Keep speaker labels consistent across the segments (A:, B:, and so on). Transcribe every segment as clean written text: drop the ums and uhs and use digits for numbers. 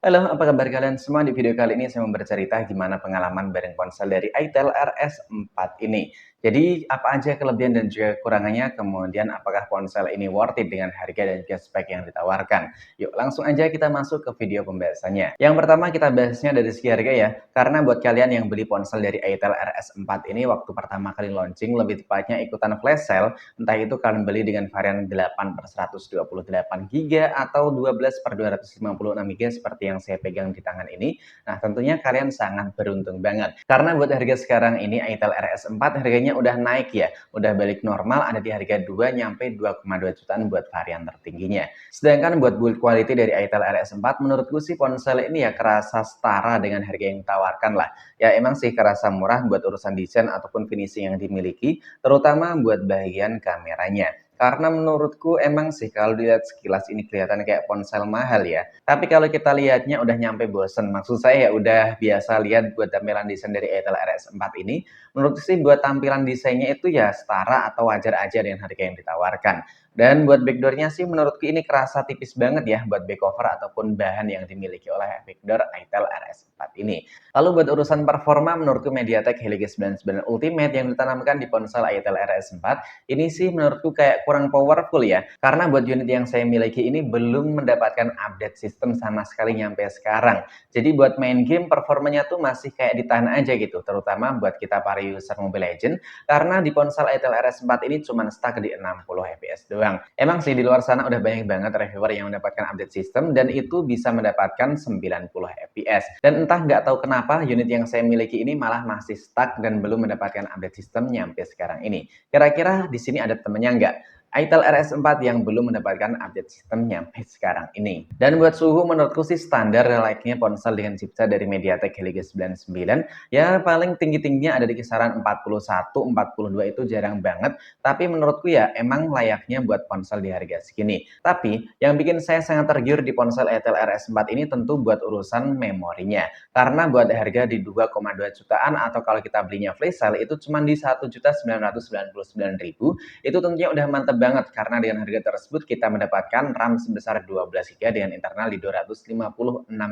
A: Halo, apa kabar kalian semua? Di video kali ini saya mau bercerita gimana pengalaman bareng ponsel dari Itel RS4 ini. Jadi, apa aja kelebihan dan juga kekurangannya, kemudian apakah ponsel ini worth it dengan harga dan juga spek yang ditawarkan. Yuk, langsung aja kita masuk ke video pembahasannya. Yang pertama kita bahasnya dari segi harga ya, karena buat kalian yang beli ponsel dari Itel RS4 ini waktu pertama kali launching, lebih tepatnya ikutan flash sale, entah itu kalian beli dengan varian 8/128 GB atau 12/256 GB seperti yang saya pegang di tangan ini. Nah, tentunya kalian sangat beruntung banget. Karena buat harga sekarang ini Itel RS4 harganya udah naik ya, udah balik normal ada di harga 2 nyampe 2,2 jutaan buat varian tertingginya. Sedangkan buat build quality dari Itel RS4 menurutku sih ponsel ini ya kerasa setara dengan harga yang ditawarkan lah. Ya emang sih kerasa murah buat urusan desain ataupun finishing yang dimiliki, terutama buat bagian kameranya. Karena menurutku emang sih kalau dilihat sekilas ini kelihatan kayak ponsel mahal ya. Tapi kalau kita lihatnya udah nyampe bosen. Maksud saya ya udah biasa lihat buat tampilan desain dari Itel RS4 ini. Menurut sih buat tampilan desainnya itu ya setara atau wajar aja dengan harga yang ditawarkan. Dan buat backdoornya sih menurutku ini kerasa tipis banget ya buat back cover ataupun bahan yang dimiliki oleh backdoor Itel RS4 ini. Lalu buat urusan performa menurutku MediaTek Helix 99 Ultimate yang ditanamkan di ponsel Itel RS4 ini sih menurutku kayak kurang powerful ya. Karena buat unit yang saya miliki ini belum mendapatkan update sistem sama sekali nyampe sekarang. Jadi buat main game performanya tuh masih kayak ditahan aja gitu. Terutama buat kita para user Mobile Legends. Karena di ponsel Itel RS4 ini cuma stuck di 60 fps doang. Emang sih di luar sana udah banyak banget reviewer yang mendapatkan update sistem dan itu bisa mendapatkan 90 fps. Dan entah nggak tahu kenapa unit yang saya miliki ini malah masih stuck dan belum mendapatkan update sistem nyampe sekarang ini. Kira-kira di sini ada temennya nggak? Itel RS4 yang belum mendapatkan update sistem nyampe sekarang ini. Dan buat suhu menurutku sih standar layaknya ponsel dengan chipset dari MediaTek Helix 99. Ya paling tinggi-tingginya ada di kisaran 41, 42 itu jarang banget. Tapi menurutku ya emang layaknya buat ponsel di harga segini. Tapi yang bikin saya sangat tergiur di ponsel Itel RS4 ini tentu buat urusan memorinya. Karena buat harga di 2,2 jutaan atau kalau kita belinya flash sale itu cuma di 1.999.000, itu tentunya udah mantep banget karena dengan harga tersebut kita mendapatkan RAM sebesar 12 GB dengan internal di 256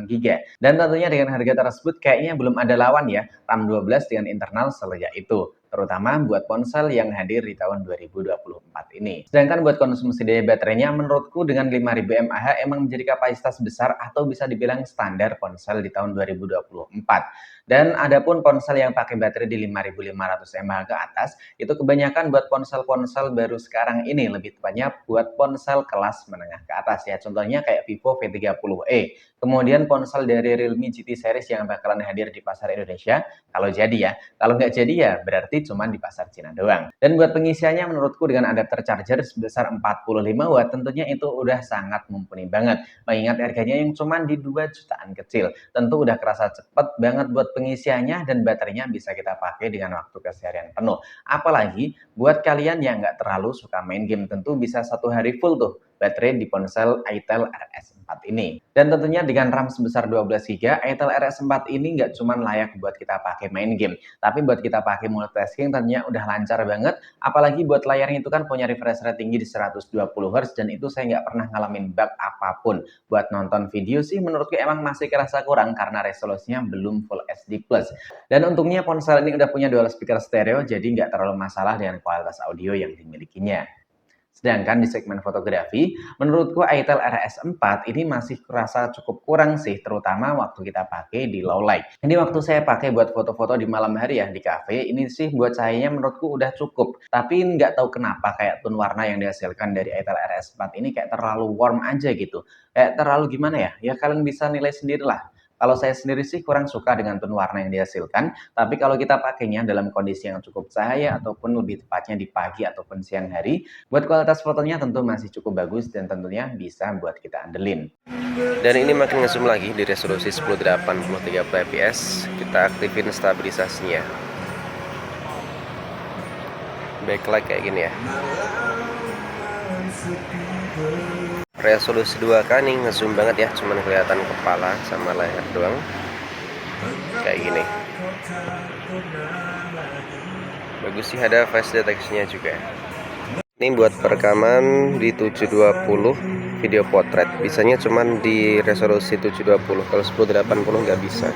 A: GB. Dan tentunya dengan harga tersebut kayaknya belum ada lawan ya RAM 12 dengan internal seleja itu, terutama buat ponsel yang hadir di tahun 2024 ini. Sedangkan buat konsumsi daya baterainya menurutku dengan 5000 mAh emang menjadi kapasitas besar atau bisa dibilang standar ponsel di tahun 2024. Dan adapun ponsel yang pakai baterai di 5500 mAh ke atas itu kebanyakan buat ponsel-ponsel baru sekarang ini, lebih tepatnya buat ponsel kelas menengah ke atas ya. Contohnya kayak Vivo V30e. Kemudian ponsel dari Realme GT series yang bakalan hadir di pasar Indonesia kalau jadi ya. Kalau nggak jadi ya berarti cuma di pasar Cina doang. Dan buat pengisiannya menurutku dengan adapter charger sebesar 45 watt tentunya itu udah sangat mumpuni banget. Mengingat harganya yang cuma di 2 jutaan kecil. Tentu udah kerasa cepet banget buat pengisiannya dan baterainya bisa kita pakai dengan waktu keseharian penuh. Apalagi buat kalian yang nggak terlalu suka main game tentu bisa 1 hari full tuh baterai di ponsel Itel RS4 ini. Dan tentunya dengan RAM sebesar 12 GB, Itel RS4 ini nggak cuma layak buat kita pakai main game, tapi buat kita pakai multitasking tentunya udah lancar banget. Apalagi buat layarnya itu kan punya refresh rate tinggi di 120 Hz dan itu saya nggak pernah ngalamin bug apapun. Buat nonton video sih menurutku emang masih kerasa kurang karena resolusinya belum Full HD+. Dan untungnya ponsel ini udah punya dual speaker stereo jadi nggak terlalu masalah dengan kualitas audio yang dimilikinya. Sedangkan di segmen fotografi, menurutku Itel RS4 ini masih kurasa cukup kurang sih, terutama waktu kita pakai di low light. Ini waktu saya pakai buat foto-foto di malam hari ya di cafe, ini sih buat cahayanya menurutku udah cukup. Tapi nggak tahu kenapa kayak tone warna yang dihasilkan dari Itel RS4 ini kayak terlalu warm aja gitu. Kayak terlalu gimana ya? Ya kalian bisa nilai sendirilah. Kalau saya sendiri sih kurang suka dengan tone warna yang dihasilkan, tapi kalau kita pakainya dalam kondisi yang cukup cahaya ataupun lebih tepatnya di pagi ataupun siang hari, buat kualitas fotonya tentu masih cukup bagus dan tentunya bisa buat kita andelin.
B: Dan ini makin ngezoom lagi di resolusi 1080 fps. Kita aktifin stabilisasinya. Backlight kayak gini ya. Resolusi 2K nih ngezoom banget ya, cuman kelihatan kepala sama leher doang. Kayak gini. Bagus sih, ada face detection-nya juga. Ini buat perekaman di 720 video potret. Bisanya cuman di resolusi 720, kalau 1080 nggak bisa.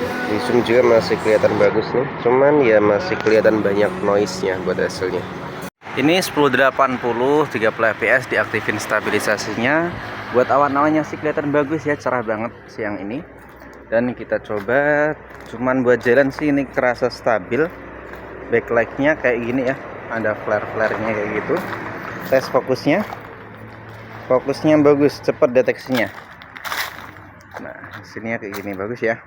B: Di zoom juga masih kelihatan bagus nih, cuman ya masih kelihatan banyak noise-nya buat hasilnya. Ini 1080 30 fps, diaktifin stabilisasinya. Buat awan-awannya sih kelihatan bagus ya, cerah banget siang ini. Dan kita coba, cuman buat jalan sih ini kerasa stabil. Backlight-nya kayak gini ya, ada flare-flare-nya kayak gitu. Tes fokusnya bagus, cepat deteksinya. Nah, hasilnya kayak gini, bagus ya.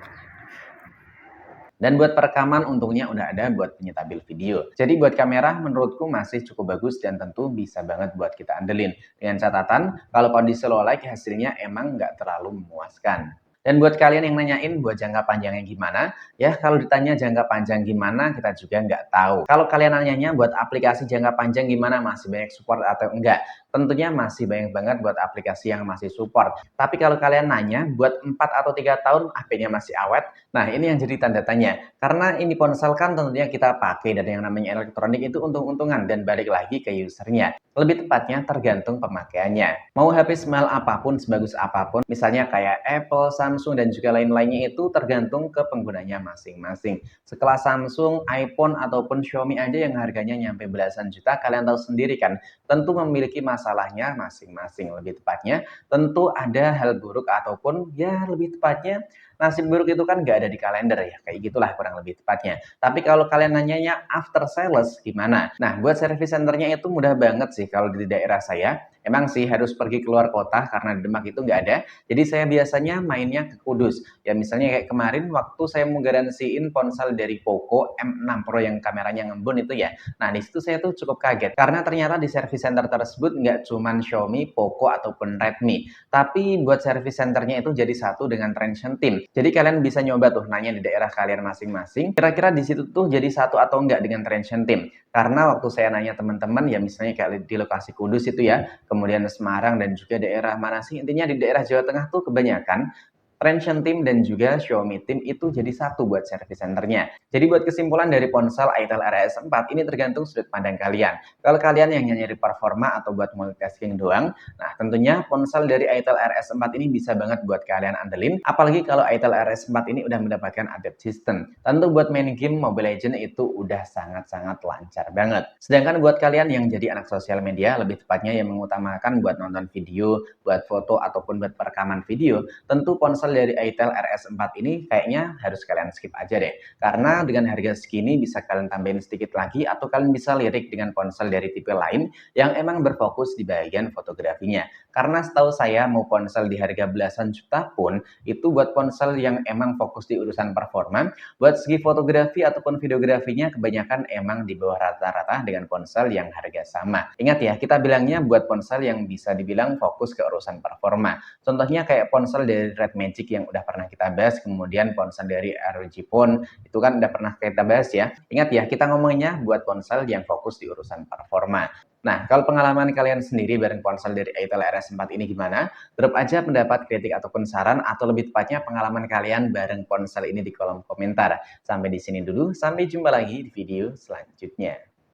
A: Dan buat perekaman untungnya udah ada buat penyetabil video. Jadi buat kamera menurutku masih cukup bagus dan tentu bisa banget buat kita andelin. Dengan catatan kalau kondisi low light hasilnya emang nggak terlalu memuaskan. Dan buat kalian yang nanyain buat jangka panjangnya gimana, ya kalau ditanya jangka panjang gimana kita juga nggak tahu. Kalau kalian nanyanya buat aplikasi jangka panjang gimana, masih banyak support atau enggak? Tentunya masih banyak banget buat aplikasi yang masih support. Tapi kalau kalian nanya buat 4 atau 3 tahun HP-nya masih awet, nah ini yang jadi tanda tanya. Karena ini ponsel kan tentunya kita pakai dan yang namanya elektronik itu untung-untungan dan balik lagi ke usernya. Lebih tepatnya tergantung pemakaiannya. Mau HP smell apapun, sebagus apapun, misalnya kayak Apple, Samsung, dan juga lain-lainnya itu tergantung ke penggunanya masing-masing. Sekelas Samsung, iPhone, ataupun Xiaomi aja yang harganya nyampe belasan juta, kalian tahu sendiri kan, tentu memiliki masalahnya masing-masing. Lebih tepatnya, tentu ada hal buruk ataupun ya lebih tepatnya, nasib buruk itu kan nggak ada di kalender ya, kayak gitulah kurang lebih tepatnya. Tapi kalau kalian nanyanya after sales gimana? Nah, buat service centernya itu mudah banget sih kalau di daerah saya. Emang sih harus pergi keluar kota karena di Demak itu nggak ada. Jadi saya biasanya mainnya ke Kudus. Ya misalnya kayak kemarin waktu saya mau garansiin ponsel dari Poco M6 Pro yang kameranya ngembun itu ya. Nah di situ saya tuh cukup kaget karena ternyata di service center tersebut nggak cuman Xiaomi, Poco ataupun Redmi, tapi buat service centernya itu jadi satu dengan Transsion Team. Jadi kalian bisa nyoba tuh nanya di daerah kalian masing-masing. Kira-kira di situ tuh jadi satu atau enggak dengan Transsion Team. Karena waktu saya nanya teman-teman ya misalnya kayak di lokasi Kudus itu ya, kemudian Semarang dan juga daerah mana sih, intinya di daerah Jawa Tengah tuh kebanyakan Transsion Team dan juga Xiaomi Team itu jadi satu buat service centernya. Jadi buat kesimpulan dari ponsel Itel RS4 ini tergantung sudut pandang kalian. Kalau kalian yang nyari performa atau buat multitasking doang, nah tentunya ponsel dari Itel RS4 ini bisa banget buat kalian andelin. Apalagi kalau Itel RS4 ini udah mendapatkan update system. Tentu buat main game Mobile Legends itu udah sangat-sangat lancar banget. Sedangkan buat kalian yang jadi anak sosial media, lebih tepatnya yang mengutamakan buat nonton video, buat foto ataupun buat perekaman video, tentu ponsel dari Itel RS4 ini kayaknya harus kalian skip aja deh. Karena dengan harga segini bisa kalian tambahin sedikit lagi atau kalian bisa lirik dengan ponsel dari tipe lain yang emang berfokus di bagian fotografinya. Karena setahu saya mau ponsel di harga belasan juta pun itu buat ponsel yang emang fokus di urusan performa, buat segi fotografi ataupun videografinya kebanyakan emang di bawah rata-rata dengan ponsel yang harga sama. Ingat ya, kita bilangnya buat ponsel yang bisa dibilang fokus ke urusan performa. Contohnya kayak ponsel dari Redmi yang udah pernah kita bahas, kemudian ponsel dari ROG Phone itu kan udah pernah kita bahas ya. Ingat ya, kita ngomongnya buat ponsel yang fokus di urusan performa. Nah, kalau pengalaman kalian sendiri bareng ponsel dari Itel RS4 ini gimana? Drop aja pendapat, kritik ataupun saran, atau lebih tepatnya pengalaman kalian bareng ponsel ini di kolom komentar. Sampai di sini dulu, sampai jumpa lagi di video selanjutnya.